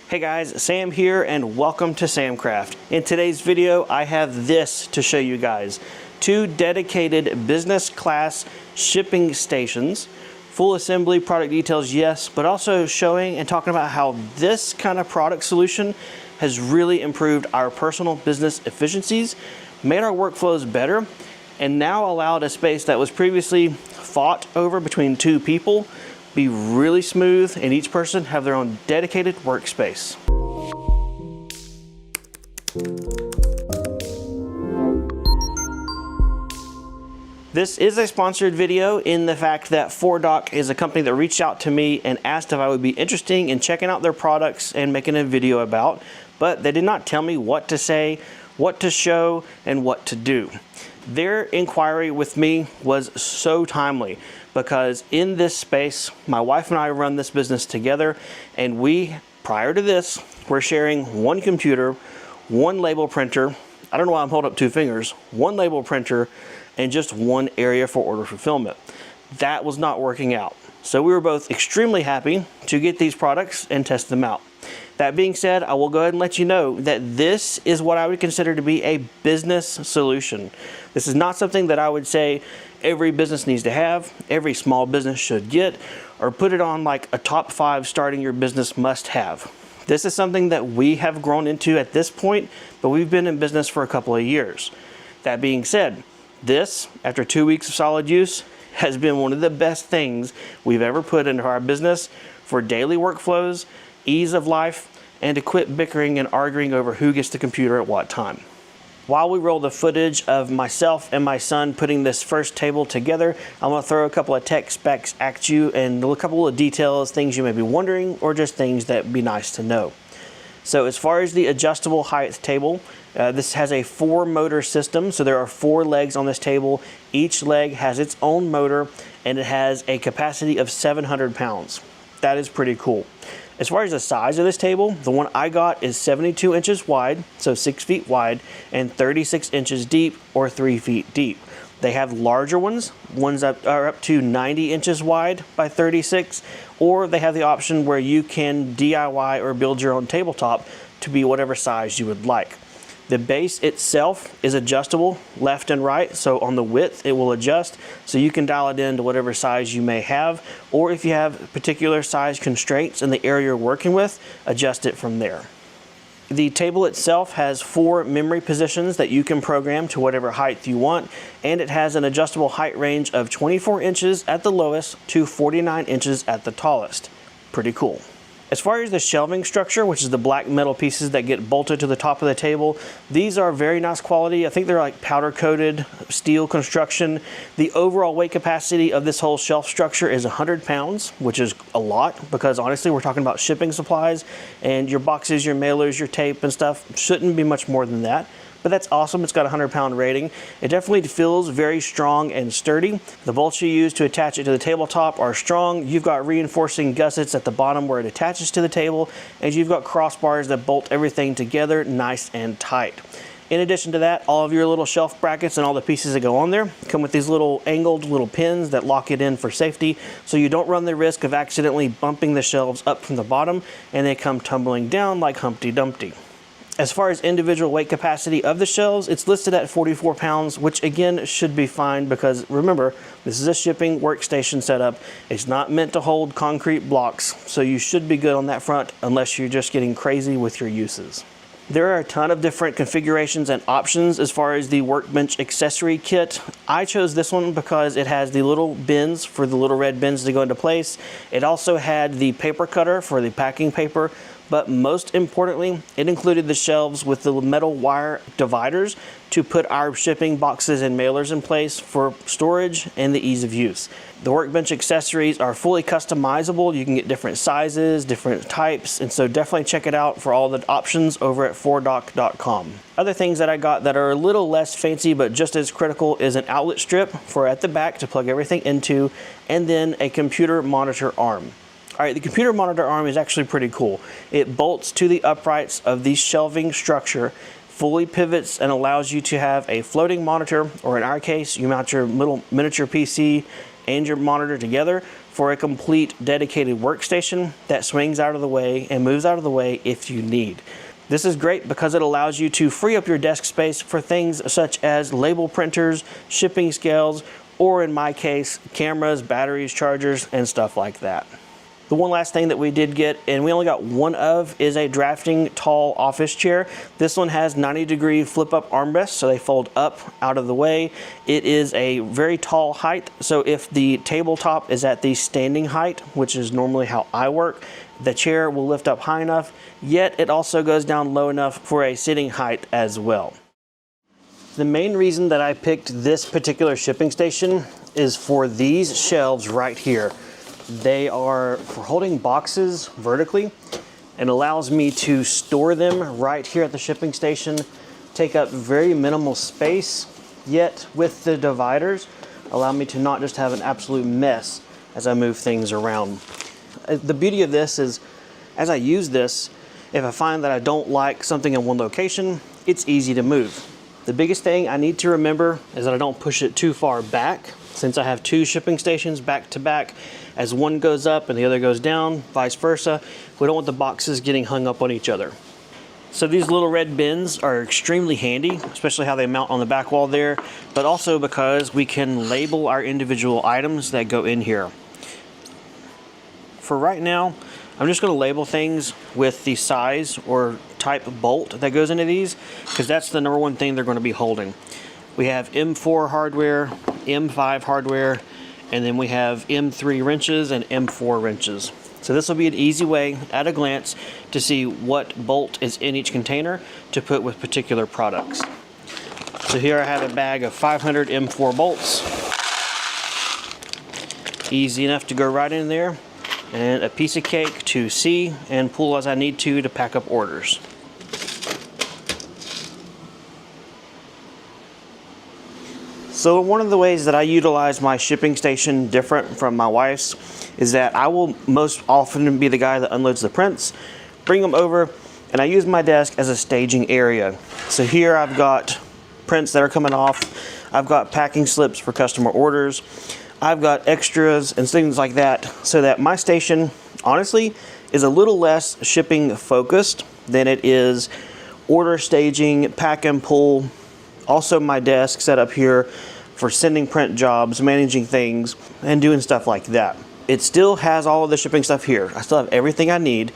Hey guys, Sam here and welcome to Samcraft. In today's video, I have this to show you guys. 2 dedicated business class shipping stations. Full assembly, product details, yes, but also showing and talking about how this kind of product solution has really improved our personal business efficiencies, made our workflows better, and now allowed a space that was previously fought over between 2 people be really smooth and each person have their own dedicated workspace. This is a sponsored video in the fact that 4Doc is a company that reached out to me and asked if I would be interested in checking out their products and making a video about, but they did not tell me what to say, what to show, and what to do. Their inquiry with me was so timely because in this space, my wife and I run this business together, and we, prior to this, were sharing one computer, one label printer, I don't know why I'm holding up 2 fingers, one label printer, and just one area for order fulfillment. That was not working out. So we were both extremely happy to get these products and test them out. That being said, I will go ahead and let you know that this is what I would consider to be a business solution. This is not something that I would say every business needs to have, every small business should get, or put it on like a top 5 starting your business must have. This is something that we have grown into at this point, but we've been in business for a couple of years. That being said, this, after 2 weeks of solid use, has been one of the best things we've ever put into our business for daily workflows, ease of life, and to quit bickering and arguing over who gets the computer at what time. While we roll the footage of myself and my son putting this first table together, I'm going to throw a couple of tech specs at you and a couple of details, things you may be wondering, or just things that would be nice to know. So as far as the adjustable height table, this has a 4-motor system, so there are 4 legs on this table. Each leg has its own motor, and it has a capacity of 700 pounds. That is pretty cool. As far as the size of this table, the one I got is 72 inches wide, so 6 feet wide, and 36 inches deep, or 3 feet deep. They have larger ones that are up to 90 inches wide by 36, or they have the option where you can DIY or build your own tabletop to be whatever size you would like. The base itself is adjustable left and right, so on the width it will adjust, so you can dial it in to whatever size you may have, or if you have particular size constraints in the area you're working with, adjust it from there. The table itself has 4 memory positions that you can program to whatever height you want, and it has an adjustable height range of 24 inches at the lowest to 49 inches at the tallest. Pretty cool. As far as the shelving structure, which is the black metal pieces that get bolted to the top of the table, these are very nice quality. I think they're like powder coated steel construction. The overall weight capacity of this whole shelf structure is 100 pounds, which is a lot because honestly we're talking about shipping supplies, and your boxes, your mailers, your tape and stuff shouldn't be much more than that. But that's awesome. It's got a 100-pound rating. It definitely feels very strong and sturdy. The bolts you use to attach it to the tabletop are strong. You've got reinforcing gussets at the bottom where it attaches to the table, and you've got crossbars that bolt everything together nice and tight. In addition to that, all of your little shelf brackets and all the pieces that go on there come with these little angled little pins that lock it in for safety, so you don't run the risk of accidentally bumping the shelves up from the bottom and they come tumbling down like Humpty Dumpty. As far as individual weight capacity of the shelves, it's listed at 44 pounds, which again should be fine because remember, this is a shipping workstation setup. It's not meant to hold concrete blocks, so you should be good on that front unless you're just getting crazy with your uses. There are a ton of different configurations and options as far as the Workbench accessory kit. I chose this one because it has the little bins for the little red bins to go into place. It also had the paper cutter for the packing paper, but most importantly, it included the shelves with the metal wire dividers to put our shipping boxes and mailers in place for storage and the ease of use. The Workbench accessories are fully customizable. You can get different sizes, different types, and so definitely check it out for all the options over at 4doc.com. Other things that I got that are a little less fancy but just as critical is an outlet strip for at the back to plug everything into, and then a computer monitor arm. All right, the computer monitor arm is actually pretty cool. It bolts to the uprights of the shelving structure, fully pivots, and allows you to have a floating monitor, or in our case, you mount your little miniature PC and your monitor together for a complete dedicated workstation that swings out of the way and moves out of the way if you need. This is great because it allows you to free up your desk space for things such as label printers, shipping scales, or in my case, cameras, batteries, chargers, and stuff like that. The one last thing that we did get, and we only got one of, is a drafting tall office chair. This one has 90-degree flip-up armrests, so they fold up out of the way. It is a very tall height, so if the tabletop is at the standing height, which is normally how I work, the chair will lift up high enough, yet it also goes down low enough for a sitting height as well. The main reason that I picked this particular shipping station is for these shelves right here. They are for holding boxes vertically and allows me to store them right here at the shipping station, take up very minimal space, yet with the dividers, allow me to not just have an absolute mess as I move things around. The beauty of this is, as I use this, if I find that I don't like something in one location, it's easy to move. The biggest thing I need to remember is that I don't push it too far back, since I have two shipping stations back to back. As one goes up and the other goes down, vice versa, we don't want the boxes getting hung up on each other. So these little red bins are extremely handy, especially how they mount on the back wall there, but also because we can label our individual items that go in here. For right now, I'm just going to label things with the size or type bolt that goes into these, because that's the number one thing they're going to be holding. We have M4 hardware, M5 hardware, and then we have M3 wrenches and M4 wrenches. So this will be an easy way at a glance to see what bolt is in each container to put with particular products. So here I have a bag of 500 M4 bolts. Easy enough to go right in there, and a piece of cake to see and pull as I need to pack up orders. So one of the ways that I utilize my shipping station different from my wife's is that I will most often be the guy that unloads the prints, bring them over, and I use my desk as a staging area. So here I've got prints that are coming off, I've got packing slips for customer orders, I've got extras and things like that, so that my station honestly is a little less shipping focused than it is order staging, pack and pull. Also my desk set up here for sending print jobs, managing things, and doing stuff like that. It still has all of the shipping stuff here. I still have everything I need,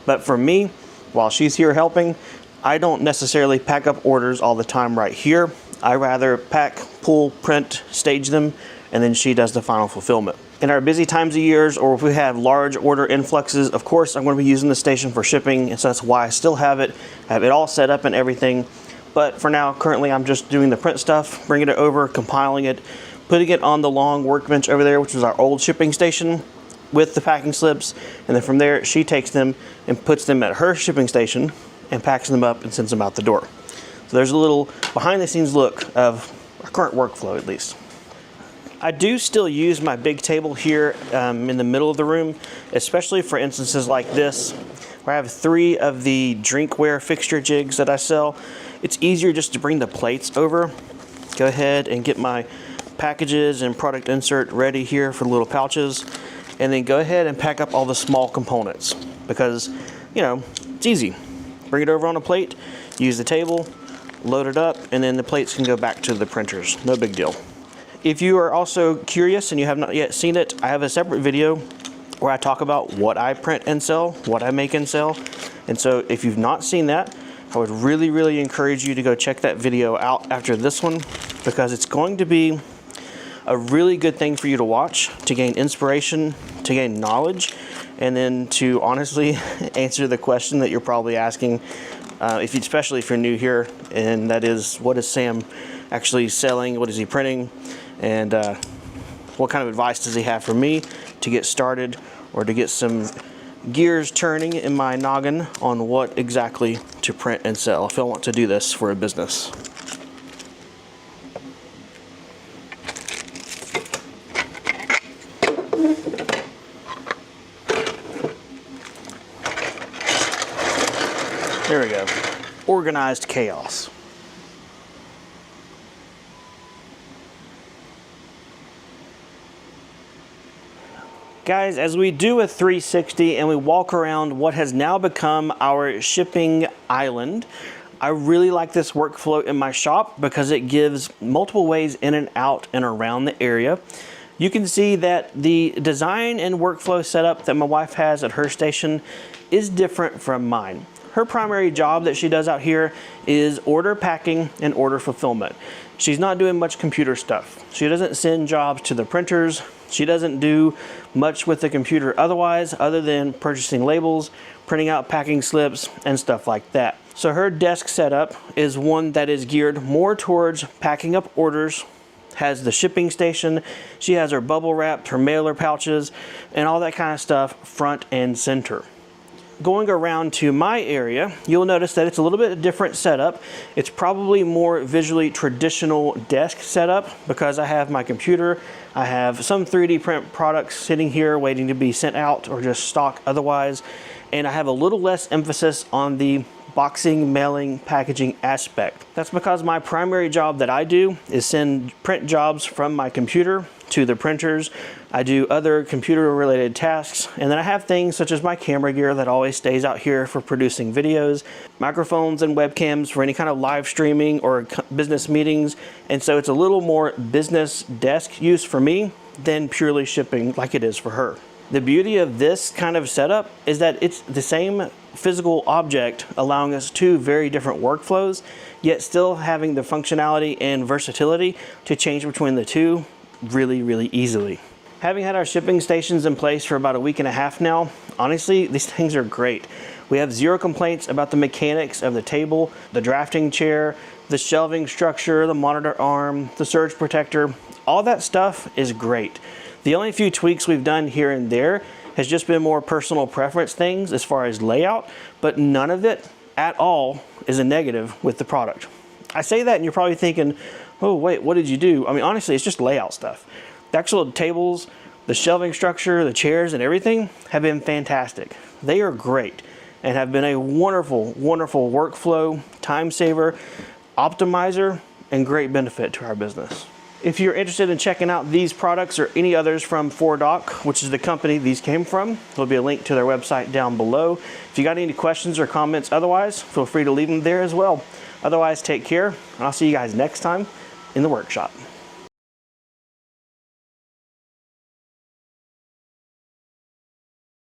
but for me, while she's here helping, I don't necessarily pack up orders all the time right here. I rather pack, pull, print, stage them, and then she does the final fulfillment. In our busy times of years, or if we have large order influxes, of course I'm going to be using the station for shipping, and so that's why I still have it all set up and everything. But for now, currently I'm just doing the print stuff, bringing it over, compiling it, putting it on the long workbench over there, which was our old shipping station, with the packing slips, and then from there she takes them and puts them at her shipping station and packs them up and sends them out the door. So there's a little behind the scenes look of our current workflow, at least. I do still use my big table here in the middle of the room, especially for instances like this, where I have 3 of the drinkware fixture jigs that I sell. It's easier just to bring the plates over. Go ahead and get my packages and product insert ready here for the little pouches, and then go ahead and pack up all the small components, because, you know, it's easy. Bring it over on a plate, use the table, load it up, and then the plates can go back to the printers. No big deal. If you are also curious and you have not yet seen it, I have a separate video where I talk about what I print and sell, what I make and sell. And so if you've not seen that, I would really, really encourage you to go check that video out after this one, because it's going to be a really good thing for you to watch, to gain inspiration, to gain knowledge, and then to honestly answer the question that you're probably asking, especially if you're new here, and that is, what is Sam actually selling? What is he printing? And what kind of advice does he have for me to get started, or to get some gears turning in my noggin on what exactly to print and sell if I want to do this for a business. There we go. Organized chaos. Guys, as we do a 360 and we walk around what has now become our shipping island, I really like this workflow in my shop because it gives multiple ways in and out and around the area. You can see that the design and workflow setup that my wife has at her station is different from mine. Her primary job that she does out here is order packing and order fulfillment. She's not doing much computer stuff. She doesn't send jobs to the printers. She doesn't do much with the computer otherwise, other than purchasing labels, printing out packing slips, and stuff like that. So her desk setup is one that is geared more towards packing up orders, has the shipping station, she has her bubble wrap, her mailer pouches, and all that kind of stuff front and center. Going around to my area, you'll notice that it's a little bit different setup. It's probably more visually traditional desk setup because I have my computer, I have some 3D print products sitting here waiting to be sent out or just stock otherwise, and I have a little less emphasis on the boxing, mailing, packaging aspect. That's because my primary job that I do is send print jobs from my computer to the printers. I do other computer related tasks, and then I have things such as my camera gear that always stays out here for producing videos, microphones and webcams for any kind of live streaming or business meetings, and so it's a little more business desk use for me than purely shipping like it is for her. The beauty of this kind of setup is that it's the same physical object allowing us two very different workflows, yet still having the functionality and versatility to change between the two really easily. Having had our shipping stations in place for about a week and a half now, honestly, these things are great. We have zero complaints about the mechanics of the table, the drafting chair, the shelving structure, the monitor arm, the surge protector. All that stuff is great. The only few tweaks we've done here and there has just been more personal preference things as far as layout, but none of it at all is a negative with the product. I say that and you're probably thinking, oh wait, what did you do? I mean, honestly, it's just layout stuff. The actual tables, the shelving structure, the chairs and everything have been fantastic. They are great and have been a wonderful workflow, time saver, optimizer, and great benefit to our business. If you're interested in checking out these products or any others from 4Doc, which is the company these came from, there'll be a link to their website down below. If you got any questions or comments otherwise, feel free to leave them there as well. Otherwise, take care, and I'll see you guys next time in the workshop.